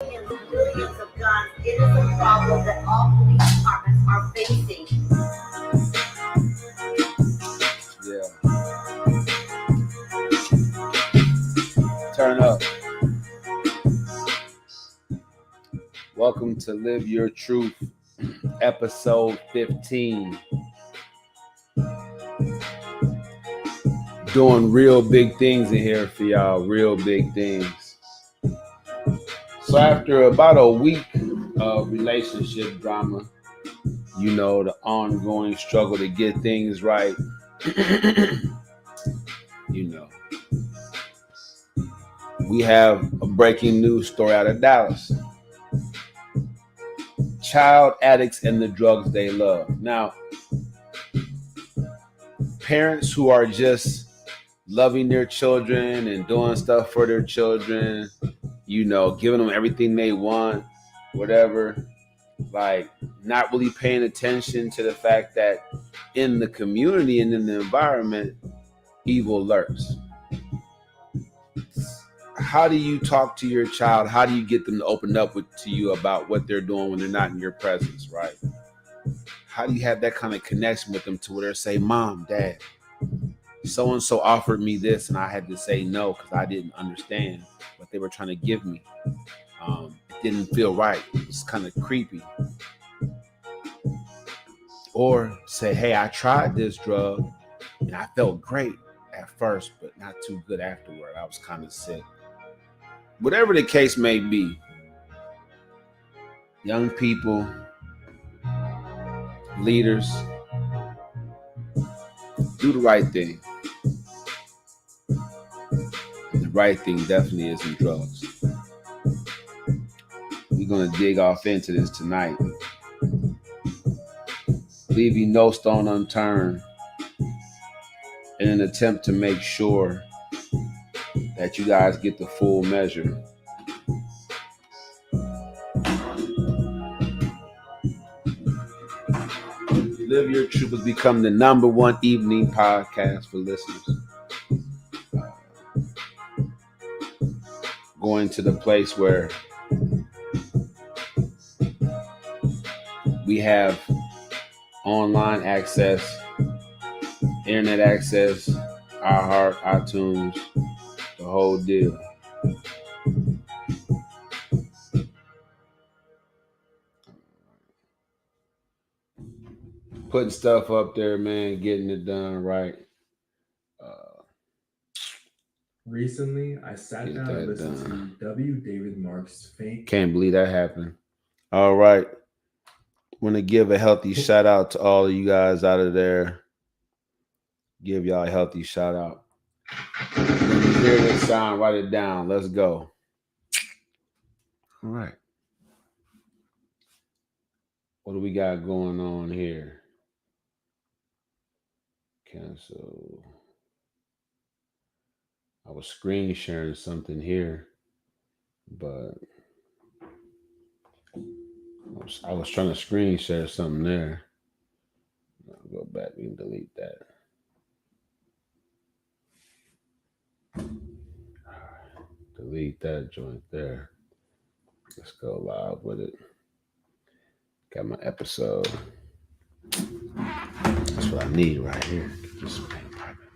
Millions of guns. It is a problem that all police departments are facing. Yeah. Turn up. Welcome to Live Your Truth, episode 15. Doing real big things in here for y'all, real big things. So after about a week of relationship drama, the ongoing struggle to get things right, we have a breaking news story out of Dallas. Child addicts and the drugs they love. Now, parents who are just loving their children and doing stuff for their children, giving them everything they want, whatever, like not really paying attention to the fact that in the community and in the environment, evil lurks. How do you talk to your child? How do you get them to open up to you about what they're doing when they're not in your presence, right? How do you have that kind of connection with them to where they say, Mom, Dad, so-and-so offered me this and I had to say no because I didn't understand what they were trying to give me. It didn't feel right. It was kind of creepy. Or say, hey, I tried this drug and I felt great at first, but not too good afterward. I was kind of sick. Whatever the case may be, young people, leaders, do the right thing. And the right thing definitely isn't drugs. We're going to dig off into this tonight, leaving no stone unturned in an attempt to make sure that you guys get the full measure. Live Your Truth has become the #1 evening podcast for listeners. Going to the place where we have online access, internet access, iHeart, iTunes, the whole deal. Putting stuff up there, man, getting it done right. Recently, I sat down and listened to W. David Mark's Fake. Can't believe that happened. All right. Want to give a healthy shout out to all of you guys out of there. Give y'all a healthy shout out. When you hear this sound, write it down. Let's go. All right. What do we got going on here? Cancel. I was screen sharing something here, but I was trying to screen share something there. I'll go back and delete that. Delete that joint there. Let's go live with it. Got my episode. That's what I need right here. Just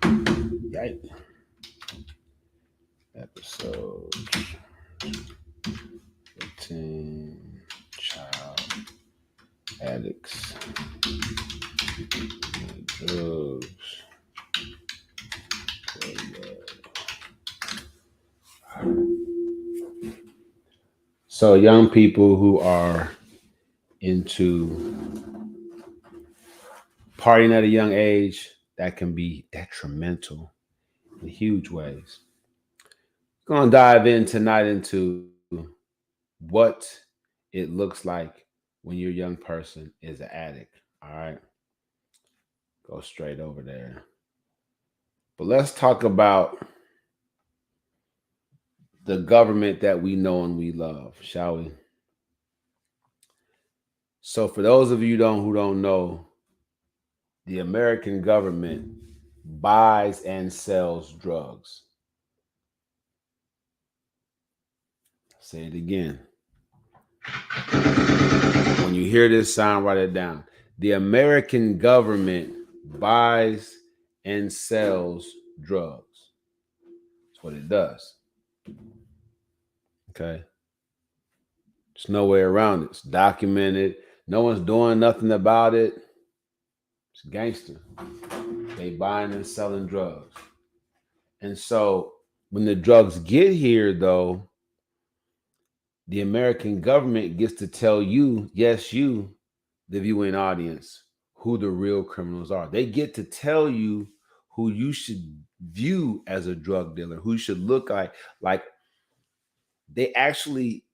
yikes. Episode 15. Child addicts. Drugs. So young people who are into partying at a young age, that can be detrimental in huge ways. We're going to dive in tonight into what it looks like when your young person is an addict. All right. Go straight over there. But let's talk about the government that we know and we love, shall we? So for those of you who don't know, the American government buys and sells drugs. Say it again. When you hear this sound, write it down. The American government buys and sells drugs. That's what it does. Okay. There's no way around it. It's documented. No one's doing nothing about it. It's gangster. They buying and selling drugs. And so when the drugs get here, though, the American government gets to tell you, yes, you, the viewing audience, who the real criminals are. They get to tell you who you should view as a drug dealer, who should look like. Like they actually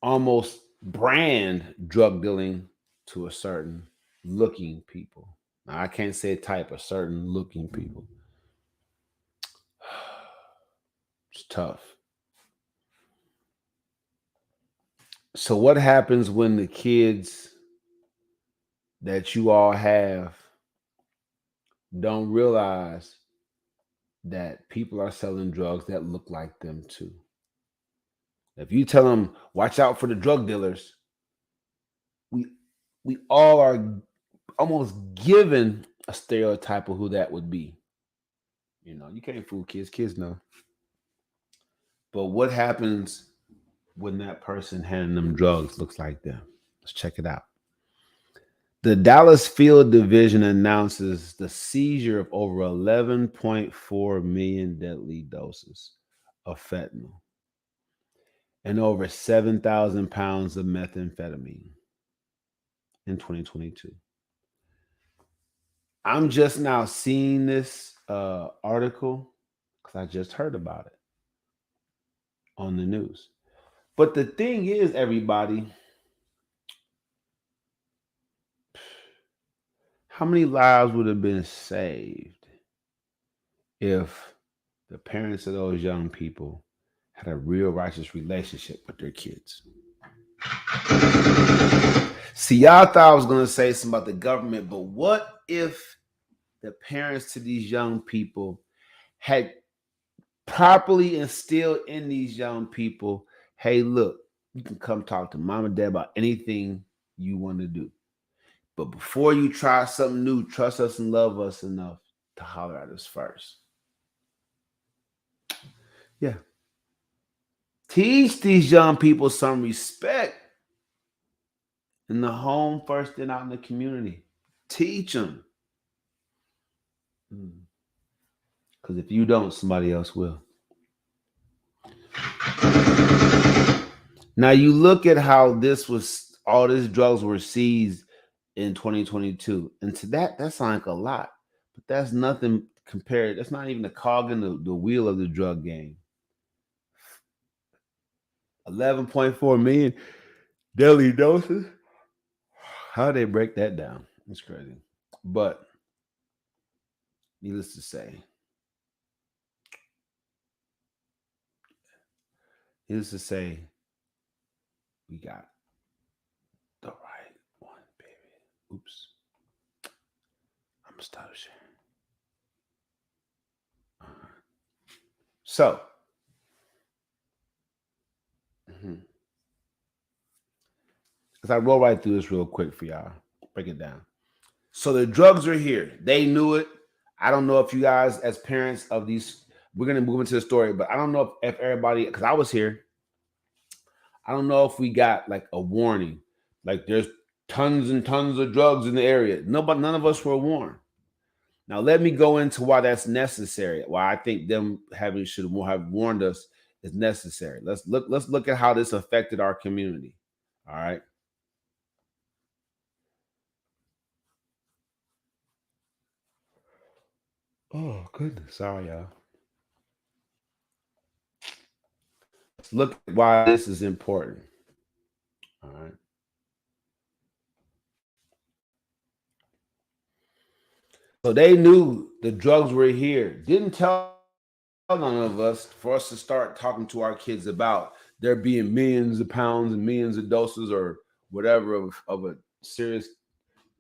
almost brand drug dealing to a certain looking people. Now, I can't say type, a certain looking people. It's tough. So what happens when the kids that you all have don't realize that people are selling drugs that look like them too? If you tell them, watch out for the drug dealers, we all are almost given a stereotype of who that would be. You know, you can't fool kids. Kids know. But what happens when that person handing them drugs looks like them? Let's check it out. The Dallas Field Division announces the seizure of over 11.4 million deadly doses of fentanyl and over 7,000 pounds of methamphetamine in 2022. I'm just now seeing this article because I just heard about it on the news. But the thing is, everybody, how many lives would have been saved if the parents of those young people had a real righteous relationship with their kids? See, y'all thought I was going to say something about the government, but what if the parents to these young people had properly instilled in these young people, hey, look, you can come talk to mom and dad about anything you want to do. But before you try something new, trust us and love us enough to holler at us first. Yeah. Teach these young people some respect in the home first, then out in the community. Teach them. Because if you don't, somebody else will. Now you look at how all these drugs were seized in 2022. And to that sounds like a lot. But that's nothing compared. That's not even a cog in the wheel of the drug game. 11.4 million daily doses. How they break that down? It's crazy. But needless to say, we got the right one, baby. Oops. I'm gonna stop sharing. So, as I roll right through this real quick for y'all, break it down. So the drugs are here. They knew it. I don't know if you guys, as parents of these, we're gonna move into the story, but I don't know if everybody, because I was here. I don't know if we got like a warning, like there's tons and tons of drugs in the area. None of us were warned. Now let me go into why that's necessary. Why I think them should have warned us is necessary. Let's look at how this affected our community. All right. Oh goodness, sorry y'all. Let's look at why this is important. All right. So they knew the drugs were here. Didn't tell none of us for us to start talking to our kids about there being millions of pounds and millions of doses or whatever of a serious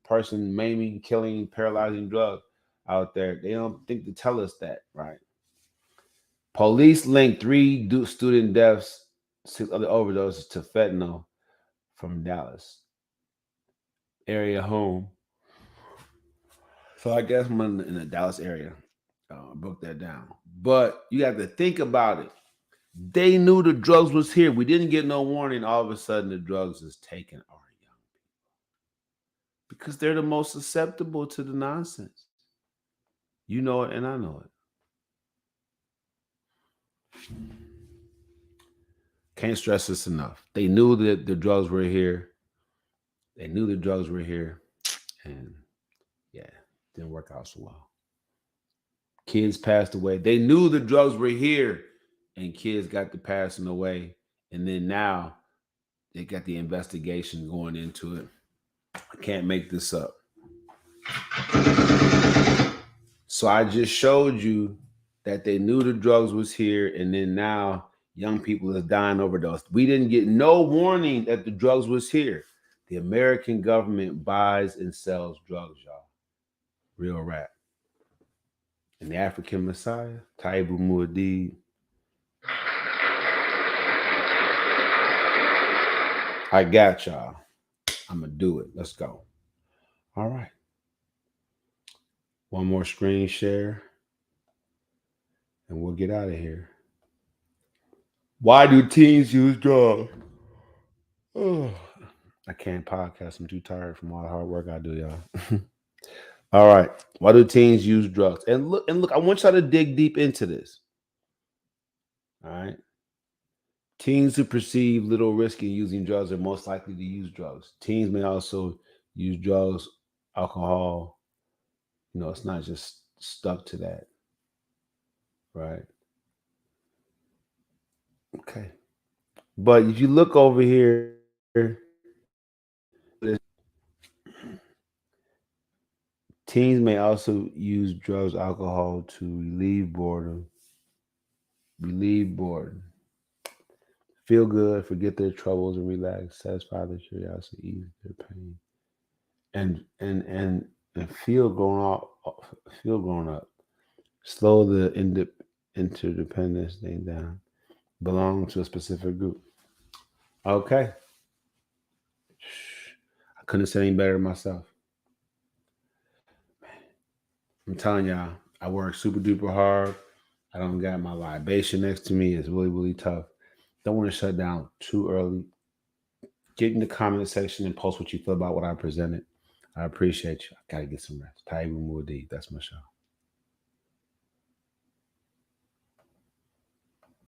person maiming, killing, paralyzing drug out there. They don't think to tell us that, right? Police linked 3 student deaths, 6 other overdoses to fentanyl from Dallas area home. So I guess I'm in the Dallas area. Broke that down. But you have to think about it. They knew the drugs was here. We didn't get no warning. All of a sudden, the drugs is taking our young people because they're the most susceptible to the nonsense. You know it, and I know it. Can't stress this enough. They knew that the drugs were here. They knew the drugs were here, and yeah, didn't work out so well. Kids passed away. They knew the drugs were here, and kids got to passing away. And then now they got the investigation going into it. I can't make this up. So I just showed you that they knew the drugs was here, and then now young people is dying overdose. We didn't get no warning that the drugs was here. The American government buys and sells drugs, y'all. Real rap. And the African Messiah, Taibu Muad'Dib. I got y'all. I'm going to do it. Let's go. All right. One more screen share, and we'll get out of here. Why do teens use drugs? Oh, I can't podcast. I'm too tired from all the hard work I do, y'all. All right. Why do teens use drugs? And look, I want y'all to dig deep into this. All right. Teens who perceive little risk in using drugs are most likely to use drugs. Teens may also use drugs, alcohol. You know, it's not just stuck to that. Right. Okay. But if you look over here, teens may also use drugs, alcohol to relieve boredom, feel good, forget their troubles, and relax, satisfy their curiosity, ease their pain, and feel grown up, slow the interdependence thing down, belong to a specific group. Okay, I couldn't have said any better myself. I'm telling y'all, I work super duper hard. I don't got my libation next to me. It's really, really tough. Don't want to shut down too early. Get in the comment section and post what you feel about what I presented. I appreciate you. I got to get some rest. Taibu Muad'Dib. That's my show.